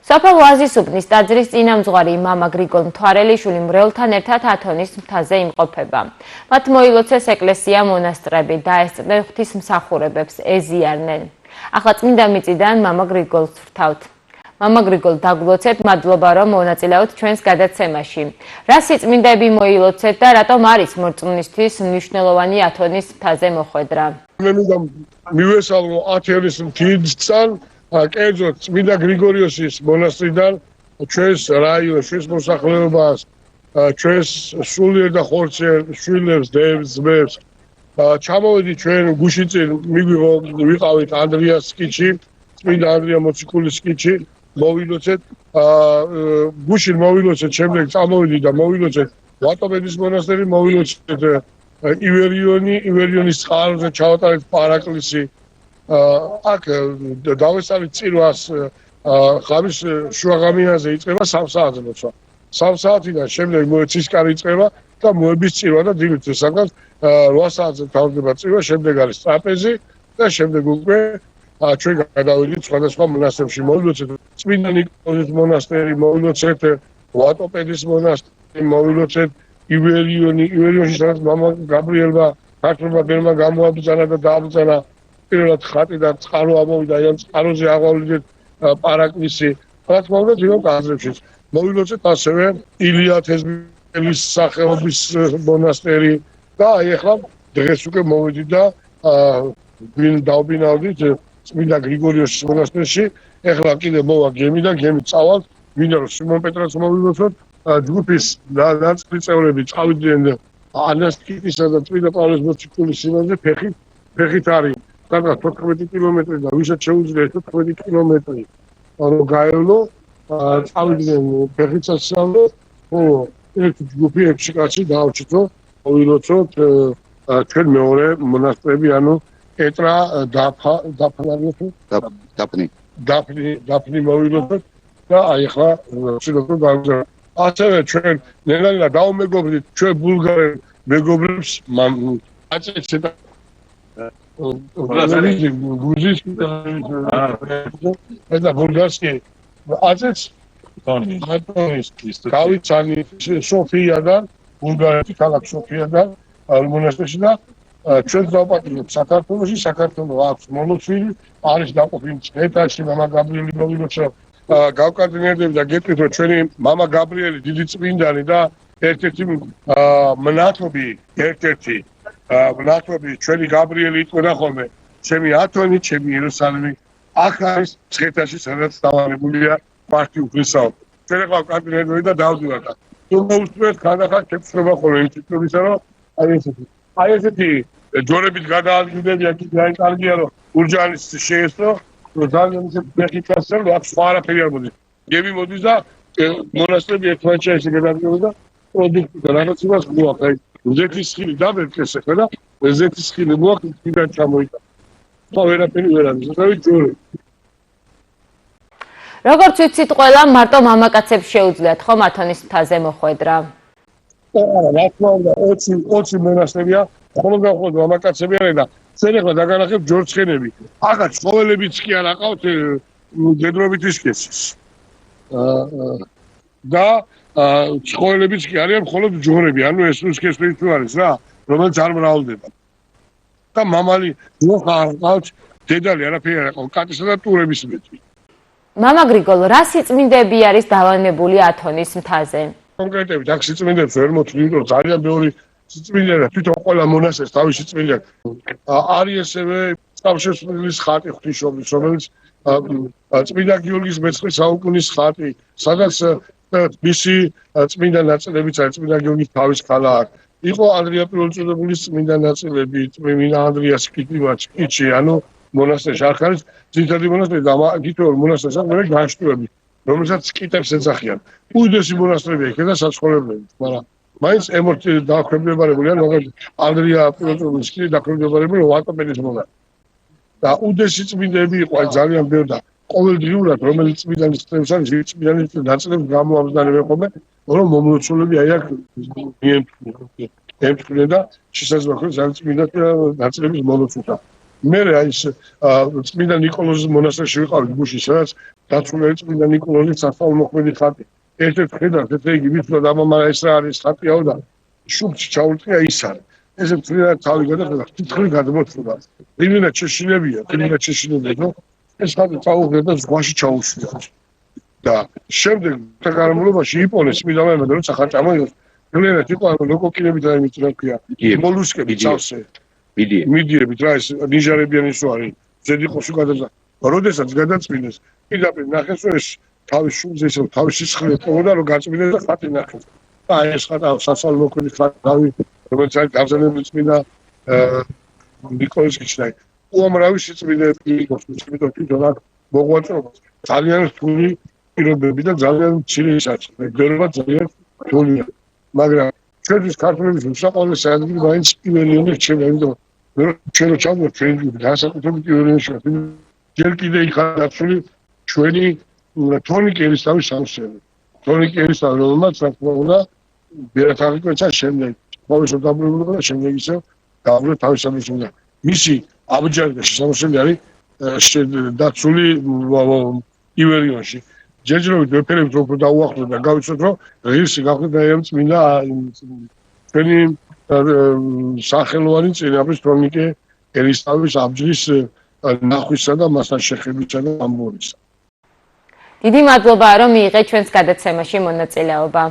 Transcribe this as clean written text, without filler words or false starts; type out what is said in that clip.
სოფელ ვაზისუბნის ტაძრის წინამძღვარი მამა გრიგოლ მთვარელიშვილი მრევლთან ერთად ათონის მთაზე იმყოფება. მათ მოილოცეს ეკლესია, მონასტრები და ესწრნენ ღვთისმსახურებებს, ეზიარნენ. ახლა წმინდა მიწიდან მამა გრიგოლს ვრთავთ. მამა გრიგოლ, დაგვლოცეთ, მადლობა რომ მონაწილეოთ ჩვენს გადაცემაში. რა სიწმინდები მოილოცეთ და რატომ არის მორწმუნისთვის მნიშვნელოვანი ათონის მთაზე მოხვედრა? მე მინდა მივესალმო ათენის მთიდან კერძოდ წმინდა გრიგორიოსის მონასტრიდან ჩვენს რაიონს, ჩვენს მოსახლეობას, ჩვენს სულიერ და ხორცერ შვილებს, დებს, ძმებს. ჩამოვედი ჩვენ გუშინ წინ ვიყავით ანდრიას სკიჩი, წმინდა ანდრია მოციქულის სკიჩი, მოვილოცეთ, გუშინ მოვილოცეთ, შემდეგ წამოვედი და მოვილოცეთ ვატობედის მონასტერი, მოვილოცეთ ივერიონის წყაროზე ჩავატარეთ პარაკლისი. აქ დავესწავლით წირვას ღამის შუაღამიანზე იწყება 3 საათზე ლოცვა. 3 საათიდან შემდეგ ცისკარი იწყება და მოების წირვა და დილით საგან 8 საათზე თავდება წირვა, შემდეგ არის ტრაპეზი და შემდეგ უკვე ჩვენ გადავიდით სხვადასხვა მონასტრებში. მოვილოცეთ წმინდა ნიკოლოზის მონასტერი, მოვილოცეთ ვატოპედის მონასტერი, მოვილოცეთ ივერიონში, სადაც მამა გაბრიელმა ქართულმა ბერმა გამოაბრძანა და დააბრძანა. პირველად ხატი და წყარო ამოვიდა, ამ წყაროზე აღვავლეთ პარაკლისი. რა თქმა უნდა, ძირითადად ტაძრებშიც. მოვილოცეთ ასევე ილია თესბიელის სახელობის მონასტერი და აი ახლა დღეს უკვე მოვედი და დავბინავდით წმინდა გრიგორიოსის მონასტერში. ახლა კიდე მოვა გემი და გემით წავალთ. მინდა რომ სიმონ პეტრას მოვილოცოთ. ჯგუფის ნაწილი წევრები წავიდნენ ანასტიკისა და წმინდა პავლეს მოციქულის სინამდვილე ფეხით არის. 14 კილომეტრი და ვისაც შეუძლია 14 კილომეტრი რომ გაევლო, წავიდნენ ფეხით სასწავლო, ერთი ჯგუფი 6 კაცი დავჭით რომ მოვილოცოთ ჩვენ მეორე მონასტრები, ანუ ეტრა დაფნი მოვილოცოთ და აი ახლა ვცდილობთ გავგზავნოთ. ასევე ჩვენ ნელა დავუმეგობრდით ჩვენ ბულგარ მეგობრებს აწეცეთ და ბულგარსკი აწეც გავიცანი სოფიადან, ბულგარეთი ქალაქ სოფიადან მონასტერში და ჩვენ დავაპატიმრებთ საქართველოში. საქართველოს აქვს მონოცვილი, არის დაყოფილი წეთაში, მამა გაბრიელი მოვილოცოთ. გავკარდინერდები და გეტყვით რომ ჩვენი მამა გაბრიელი დიდი წმინდანი და ერთ-ერთი მნათობი ჩვენი გაბრიელი იტყვოდა ხოლმე ჩემი ათონი, ჩემი იერუსალიმი აქ არის წეთაში, სადაც დავანებულია მარტი უფლისაო. ჩვენ ახლა გავკარდინერდები და დავდივართ. თუ მოუსწრებთ ხანდახან შეცდომა ხოლმე იმ თვითონისა რომ აი ესეთი ჯორებით გადაადგილდებიან, კიდე აი კარგია რომ ურჯანის შეესწრო ძალიან ისეთ ფეხითასწრ აქვს სხვა არაფერი არ მოდის. გემი მოდის და მონასტრები ერთმანეთში ესე გადადგება და პროდუქტი და რაღაც იმას მოაქვს. აი ზეთის ხილი დაბერკეს ახლა და ზეთის ხილი მოაქვს იქიდან ჩამოიტანა. სხვა ვერაფერი ვერ არის. ზოგადად ჯორი. როგორც ვიცით, ყველა მარტო მამაკაცებს შეუძლიათ ხომ ათონის მთაზე მოხვედრა? არა, რა თქმა უნდა, 20 მონასტერია, ხოლმე მამაკაცები არიან და წერ ახლა დაგანახებ ჯორცხენები. ახლა ცხოველებიც კი არ აყავთ გედრობით ისკესის. და ცხოველებიც კი არიან, მხოლოდ ჯორები, ანუ ეს ისკესის თუ არის რა, რომელიც არ მრავლდება. და მამალი მოხარ ყავს, დედალი არაფერი არ აყავ, კატისა და ტურების მეტი. მამა გრიგოლ, რა სიწმინდები არის დავანებული ათონის მთაზე? კონკრეტებით აქ სიწმინდებს ვერ მოთვლი, იმიტომ ძალიან ბევრი სიწმინდეა, თვითონ ყველა მონასტერს თავისი წმინდა არის. ასევე წავშესრულის ხატი ღვთისმშობლის, რომელიც წმინდა გიორგის მეცხრე საუკუნის ხატი, სადაც მისი წმინდა ნაწილებიც არის, წმინდა გიორგის თავის ქალა აქვს. იყო ანდრია პირველწოდებულის წმინდა ნაწილები, წმინდა ანდრიას სკიჩი, ანუ მონასტერში არ არის ძირითადი მონასტერი და თითოეულ მონასტერს აქვს განშტოები, რომელსაც სკიტებს ეძახიან. უდიდესი მონასტრებია იქ და საცხოვრებლები, მაგრამ მაინც ემოთი დაქვემდებარებულია, როგორც ანდრია პირველწოდებულის სკიჩი დაქვემდებარებული ვატოპედის მონასტერი. და უდიდესი წმინდები იყო ძალიან ბევრი და ყოველდღიურად რომელიც წმინდანის წლებს არის, წმინდანის ნაწილებს გამოაბრძანებენ ხოლმე, რომ მომლოცველები აი აქ ემთხვნენ და შესაძლოა რომ ძალიან წმინდა ნაწილების მომლოცველთა. მე აი წმინდა ნიკოლოზის მონასტერში ვიყავი გუშინ, სადაც დაცული წმინდა ნიკოლოზის სასწაულმოქმედი ხატი. ერთ-ერთ ხედავს, ესე იგი ვიცოდეთ, მაგრამ ეს რა არის ხატიაო და შუბლში ჩაუწყია ის არის. ესე წმინდა თავი გადახედა, თითქმის გადმოცულა. იმენა შეშინებია, რომ ეს ხატი წაუღია და ზღვაში ჩაუშვია. და შემდეგ გარემოებაში იპონეს მიდამემ და როცა ხატი ამოიღეს, გლერეთ იყო ლოკოკინები და იმით რა ქვია, მოლუსკები წავსე. მიდიებით რა ეს ნიჟარებიანი სვარი, ზედი ყოსი გადაძა. როდესაც გადაწმინდეს, პირდაპირ ნახეს რომ ეს თავის შუბლზე ისე თავის სისხლი ეწოდა რომ გაწმინდეს და ხატი ნახეს. აი ეს ხატი სასწაულმოქმედი ხატი, რომელიც არის გაგზავნილი წმინდა ნიკოლოზის და უამრავი სიწმინდეები იყოს, თვითონ მოღვაწეობა. ძალიან რთული პირობები და ძალიან მცირე ისაცი. მეგობრობა ძალიან რთულია. მაგრამ ჩვენთვის ქართველების უსაყვარლესი ადგილი მაინც პირველი რჩება, იმიტომ რომ ჩვენ ჩავდივართ ჩვენი განსაკუთრებით პირველი რჩება. ჯერ კიდე იქ არის დაცული ჩვენი თონიკი ერისთავის სამსები. თონიკი ერისთავი, რომელმაც რა თქმა უნდა ბერად აღიკვეცა შემდეგ. ყოველშობ დაბრუნდა და შემდეგ ისევ დაბრუნდა თავის სამსებიდან. მისი აბჯარი და შესამოსელი არის დაცული ივერიონში. ჯერჯერობით ვეფერებით უფრო დაუახლოვდა და გავიცოთ რომ ღირსი გახდა წმინდა ჩვენი სახელოვანი წინაპრის თონიკე ერისთავის აბჯრის ნახვისა და მასთან შეხებისა და ამბობისა. დიდი მადლობა რომ მიიღეთ ჩვენს გადაცემაში მონაწილეობა.